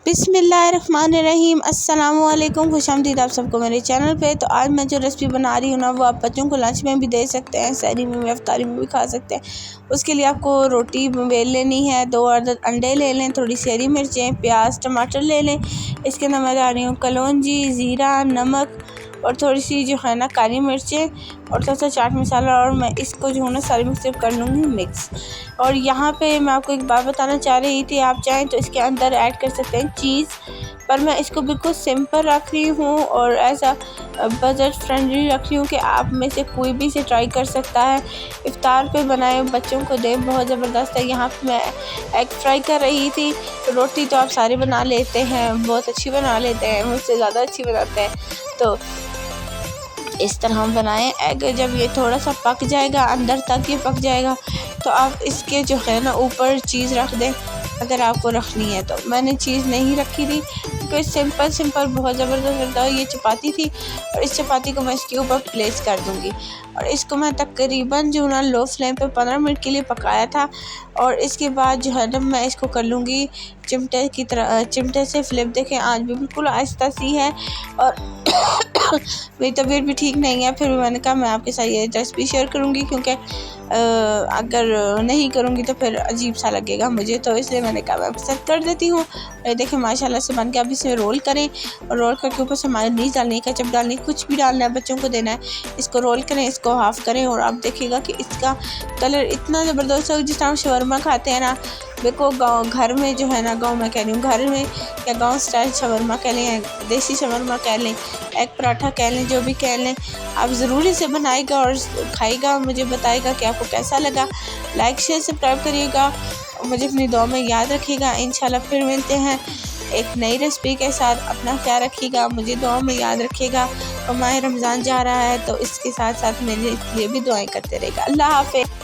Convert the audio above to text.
बिस्मिल्लाहिर्रहमानिर्रहीम अस्सलामुअलैकुम, खुशामदीद आप सबको मेरे चैनल पे। तो आज मैं जो रेसिपी बना रही हूँ ना, वो आप बच्चों को लंच में भी दे सकते हैं, सहरी में भी, इफ्तारी में भी खा सकते हैं। उसके लिए आपको रोटी बेल लेनी है, 2 अदद अंडे ले लें, थोड़ी सी हरी मिर्चें, प्याज, टमाटर ले लें। इसके अंदर मैं डाल रही हूँ कलौंजी, ज़ीरा, नमक और थोड़ी सी जो है ना काली मिर्चें और थोड़ा सा चाट मसाला, और मैं इसको जो है ना सारी मिक्स कर लूँगी मिक्स। और यहाँ पे मैं आपको एक बात बताना चाह रही थी, आप चाहें तो इसके अंदर ऐड कर सकते हैं चीज़, पर मैं इसको बिल्कुल सिंपल रख रही हूँ और ऐसा बजट फ्रेंडली रख रही हूँ कि आप में से कोई भी इसे ट्राई कर सकता है। इफ्तार पे बनाए बच्चों को दे, बहुत ज़बरदस्त है। यहाँ पे मैं एग फ्राई कर रही थी। रोटी तो आप सारे बना लेते हैं, बहुत अच्छी बना लेते हैं, मुझसे ज़्यादा अच्छी बनाते हैं। तो इस तरह हम बनाएं। एग जब ये थोड़ा सा पक जाएगा, अंदर तक ये पक जाएगा, तो आप इसके जो है ना ऊपर चीज़ रख दें अगर आपको रखनी है। तो मैंने चीज़ नहीं रखी थी क्योंकि सिंपल बहुत ज़बरदस्त लगता है। ये चपाती थी और इस चपाती को मैं इसके ऊपर प्लेस कर दूँगी और इसको मैं तकरीबन जो ना लो फ्लेम पे 15 मिनट के लिए पकाया था। और इसके बाद जो है ना मैं इसको कर लूँगी चिमटे की तरह, चिमटे से फ्लिप। देखें आज भी बिल्कुल आहिस्ता सी है और मेरी तबीयत भी ठीक नहीं है, फिर मैंने कहा मैं आपके साथ ये रेसिपी शेयर करूँगी क्योंकि अगर नहीं करूँगी तो फिर अजीब सा लगेगा मुझे, तो इसलिए मैंने कहा मैं पसंद कर देती हूँ। देखें माशाल्लाह से बन के। अब इसे रोल करें और रोल करके ऊपर से मायोनीज़ डालनी है, केचप डालनी, कुछ भी डालना है, बच्चों को देना है। इसको रोल करें, इसको हाफ़ करें और आप देखिएगा कि इसका कलर इतना ज़बरदस्त हो। जिस तरह शवरमा खाते हैं ना, देखो गाँव घर में जो है ना, गाँव में कह रही हूँ, घर में या गाँव स्टाइल शवरमा कह लें, देसी शवरमा कह लें, एग पराठा कह लें, जो भी कह लें, आप ज़रूर इसे बनाइएगा और खाइएगा। मुझे बताइएगा कि आपको कैसा लगा। लाइक शेयर सब्सक्राइब करिएगा, मुझे अपनी दुआ में याद रखिएगा। इंशाल्लाह फिर मिलते हैं एक नई रेसिपी के साथ। अपना ख्याल रखिएगा, मुझे दुआ में याद रखिएगा। और माह रमज़ान जा रहा है तो इसके साथ साथ मेरे लिए भी दुआएं करते रहेगा। अल्लाह हाफ़िज़।